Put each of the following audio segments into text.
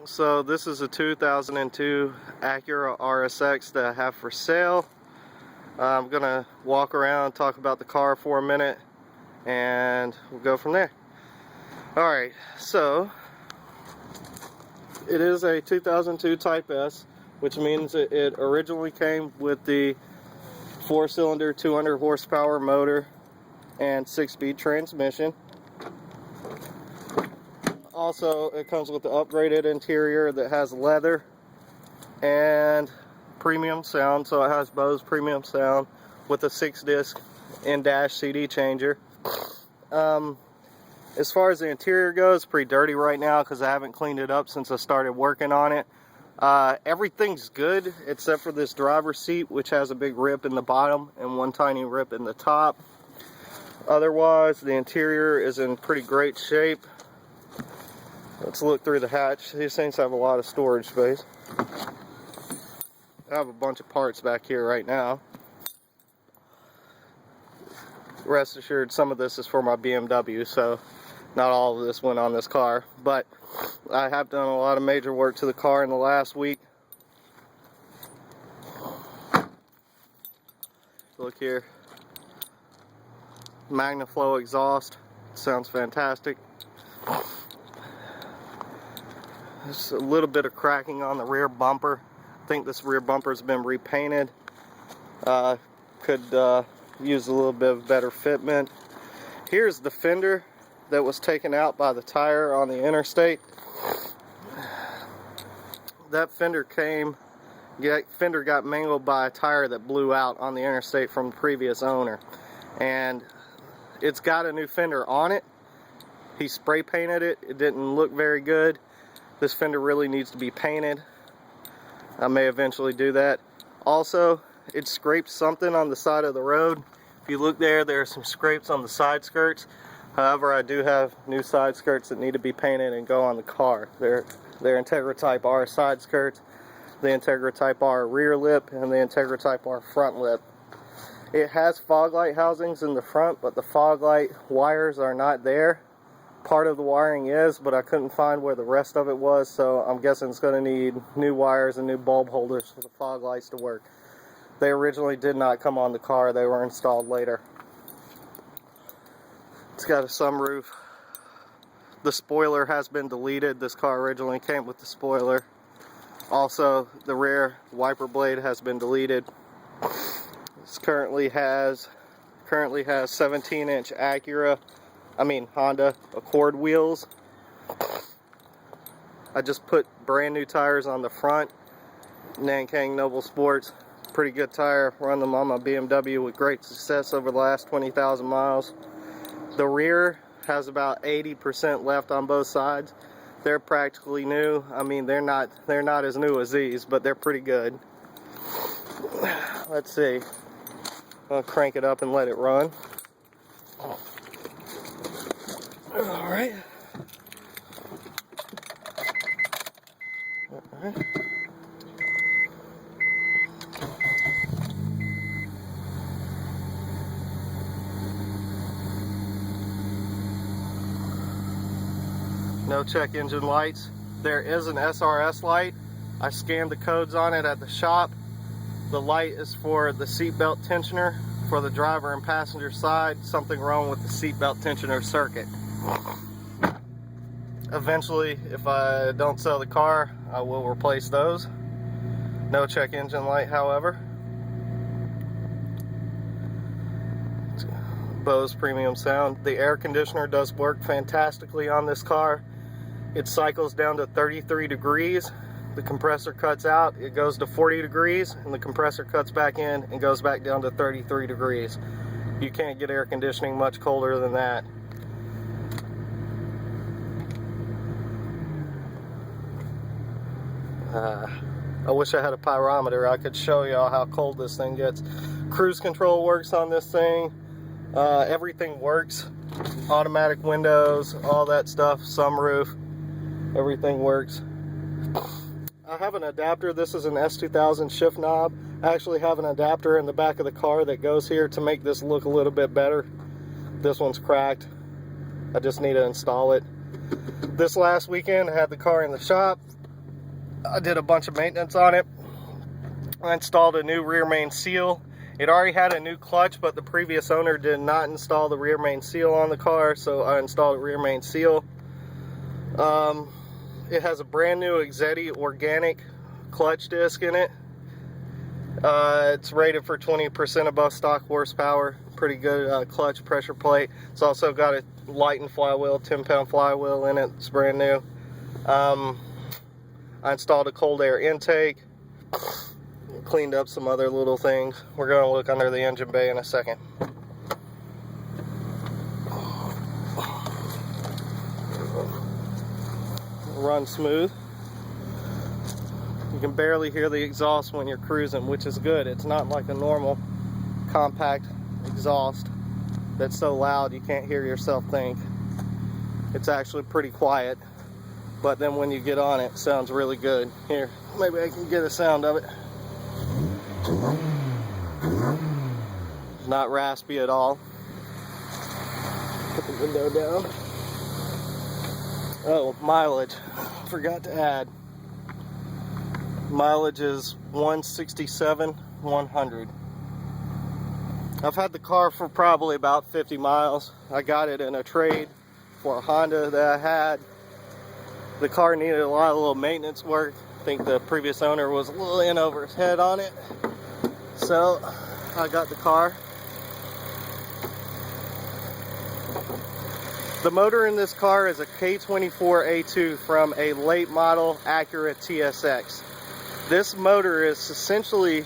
So this is a 2002 Acura RSX that I have for sale. I'm gonna walk around, talk about the car for a minute, and we'll go from there. Alright, so it is a 2002 Type-S, which means it originally came with the 4-cylinder 200 horsepower motor and 6-speed transmission. Also, it comes with the upgraded interior that has leather and premium sound, so it has Bose premium sound with a 6-disc in-dash CD changer. As far as the interior goes, it's pretty dirty right now because I haven't cleaned it up since I started working on it. Everything's good except for this driver's seat, which has a big rip in the bottom and one tiny rip in the top. Otherwise, the interior is in pretty great shape. Let's look through the hatch. These things have a lot of storage space. I have a bunch of parts back here right now. Rest assured, some of this is for my BMW, so not all of this went on this car. But I have done a lot of major work to the car in the last week. Look here. Magnaflow exhaust. Sounds fantastic. There's a little bit of cracking on the rear bumper. I think this rear bumper has been repainted. Could use a little bit of better fitment. Here's the fender that was taken out by the tire on the interstate. That fender got mangled by a tire that blew out on the interstate from the previous owner. And it's got a new fender on it. He spray painted it. It didn't look very good. This fender really needs to be painted. I may eventually do that. Also, it scraped something on the side of the road. If you look there, there are some scrapes on the side skirts. However, I do have new side skirts that need to be painted and go on the car. They're Integra Type R side skirts, the Integra Type R rear lip, and the Integra Type R front lip. It has fog light housings in the front, but the fog light wires are not there. Part of the wiring is, but I couldn't find where the rest of it was, so I'm guessing it's going to need new wires and new bulb holders for the fog lights to work. They originally did not come on the car, they were installed later. It's got a sunroof. The spoiler has been deleted. This car originally came with the spoiler. Also, the rear wiper blade has been deleted. This currently has 17-inch Honda Accord wheels. I just put brand new tires on the front. Nankang Noble Sports. Pretty good tire. Run them on my BMW with great success over the last 20,000 miles. The rear has about 80% left on both sides. They're practically new. I mean, they're not as new as these, but they're pretty good. Let's see. I'll crank it up and let it run. Alright. No check engine lights. There is an SRS light. I scanned the codes on it at the shop. The light is for the seatbelt tensioner for the driver and passenger side. Something wrong with the seatbelt tensioner circuit. Eventually, if I don't sell the car, I will replace those. No check engine light, however. Bose premium sound. The air conditioner does work fantastically on this car. It cycles down to 33 degrees. The compressor cuts out, it goes to 40 degrees, and the compressor cuts back in and goes back down to 33 degrees. You can't get air conditioning much colder than that. I wish I had a pyrometer. I could show y'all how cold this thing gets. Cruise control works on this thing. Everything works. Automatic windows, all that stuff, sunroof, everything works. I have an adapter. This is an S2000 shift knob. I actually have an adapter in the back of the car that goes here to make this look a little bit better. This one's cracked. I just need to install it. This last weekend I had the car in the shop. I did a bunch of maintenance on it. I installed a new rear main seal. It already had a new clutch, but the previous owner did not install the rear main seal on the car, so I installed a rear main seal. It has a brand new exedy organic clutch disc in it. It's rated for 20% above stock horsepower. Pretty good clutch pressure plate. It's also got a lightened flywheel, 10-pound flywheel in it. It's brand new. I installed a cold air intake. Cleaned up some other little things. We're going to look under the engine bay in a second. Run smooth. You can barely hear the exhaust when you're cruising, which is good. It's not like a normal compact exhaust that's so loud you can't hear yourself think. It's actually pretty quiet, but then when you get on it, it sounds really good. Here, maybe I can get a sound of it. Not raspy at all. Put the window down. Oh, mileage. Forgot to add. Mileage is 167,100. I've had the car for probably about 50 miles. I got it in a trade for a Honda that I had. The car needed a lot of little maintenance work. I think the previous owner was a little in over his head on it. So I got the car. The motor in this car is a K24A2 from a late model Acura TSX. This motor is essentially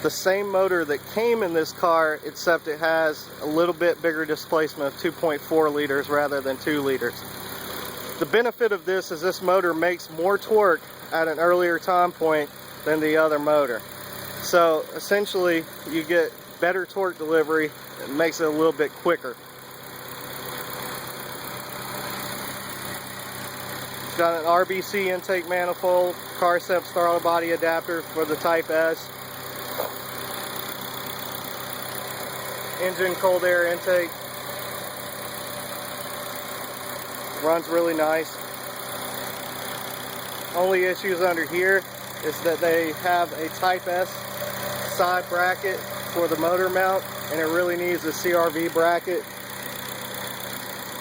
the same motor that came in this car, except it has a little bit bigger displacement of 2.4 liters rather than 2 liters. The benefit of this is this motor makes more torque at an earlier time point than the other motor. So essentially you get better torque delivery. It makes it a little bit quicker. It's got an RBC intake manifold, Carcept starter body adapter for the Type-S. Injen cold air intake. Runs really nice. Only issues under here is that they have a Type-S side bracket for the motor mount, and it really needs a CRV bracket.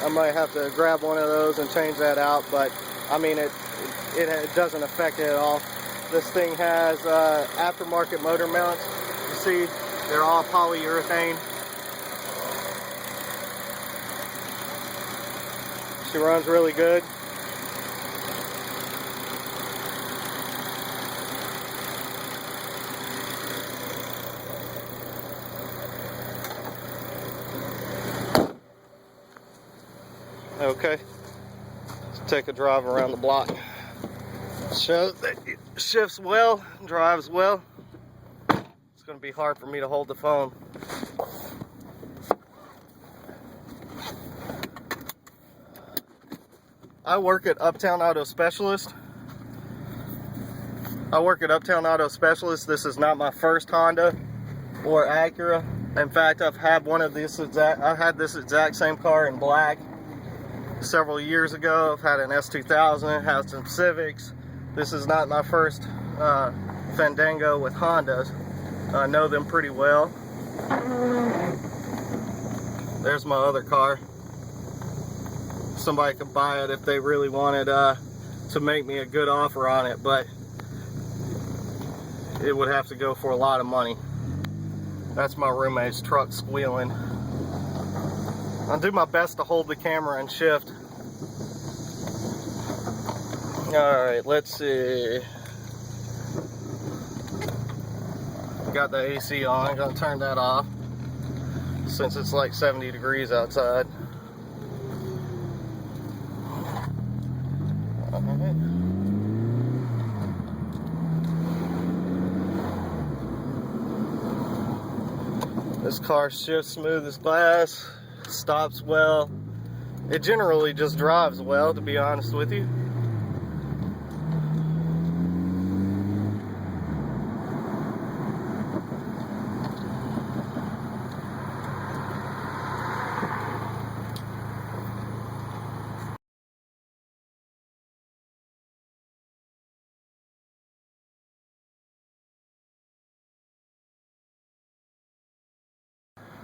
I might have to grab one of those and change that out, but I mean it doesn't affect it at all. This thing has aftermarket motor mounts. You see, they're all polyurethane. She runs really good. Okay, let's take a drive around the block. Shows that it shifts well, drives well. It's going to be hard for me to hold the phone. I work at Uptown Auto Specialist. This is not my first Honda or Acura. In fact, I've had this exact same car in black several years ago. I've had an S2000, had some Civics. This is not my first Fandango with Hondas. I know them pretty well. There's my other car. Somebody could buy it if they really wanted to make me a good offer on it, but it would have to go for a lot of money. That's my roommate's truck squealing. I'll do my best to hold the camera and shift. Alright, let's see. Got the AC on. I'm gonna turn that off since it's like 70 degrees outside. Alright. This car shifts smooth as glass, stops well. It generally just drives well, to be honest with you.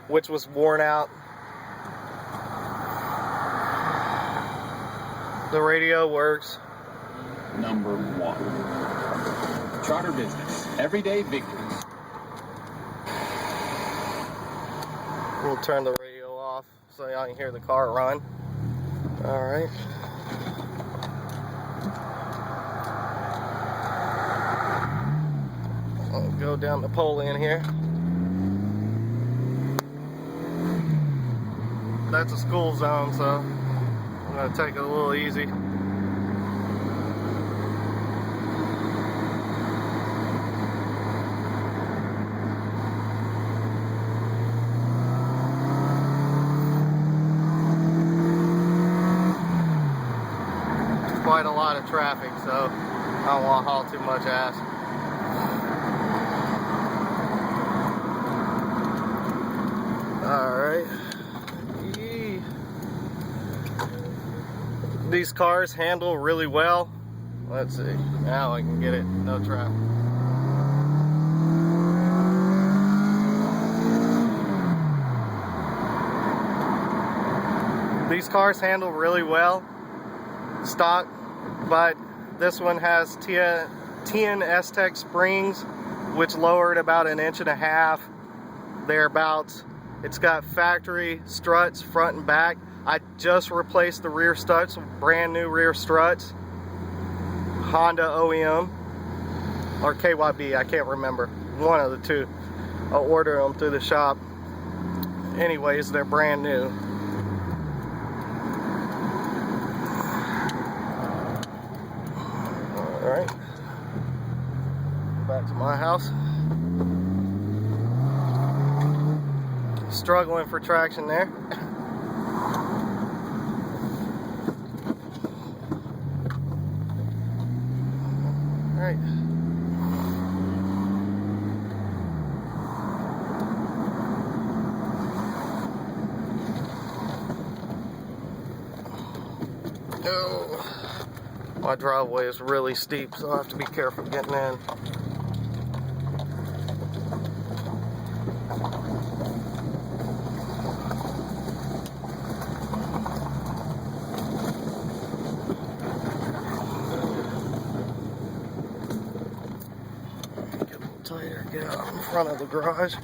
which was worn out. The radio works. Number 1. Charter business. Everyday victories. We'll turn the radio off so y'all can hear the car run. Alright. I'll go down the pole in here. That's a school zone, so I'm going to take it a little easy. Quite a lot of traffic, so I don't want to haul too much ass. Alright. These cars handle really well. Let's see. Now I can get it. No traffic. These cars handle really well. Stock, but this one has tein S-Tech springs, which lowered about 1.5 inches thereabouts. It's got factory struts front and back. I just replaced the rear struts, brand new rear struts, Honda OEM or KYB, I can't remember, one of the two. I'll order them through the shop. Anyways, they're brand new. Alright, back to my house. Struggling for traction there. Alright. Oh. My driveway is really steep, so I have to be careful getting in. Get a little tighter, get out in front of the garage.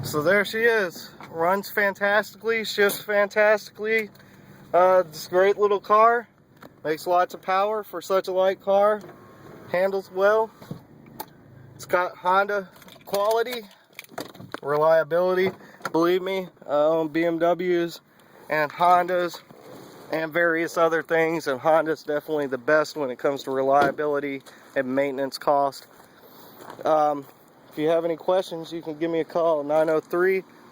So there she is. Runs fantastically, shifts fantastically. This great little car. Makes lots of power for such a light car. Handles well. It's got Honda quality, reliability. Believe me, I own BMWs and Hondas and various other things, and Honda's definitely the best when it comes to reliability and maintenance cost. If you have any questions, you can give me a call at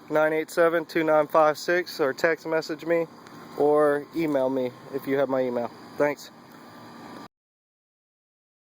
903-987-2956 or text message me or email me if you have my email. Thanks.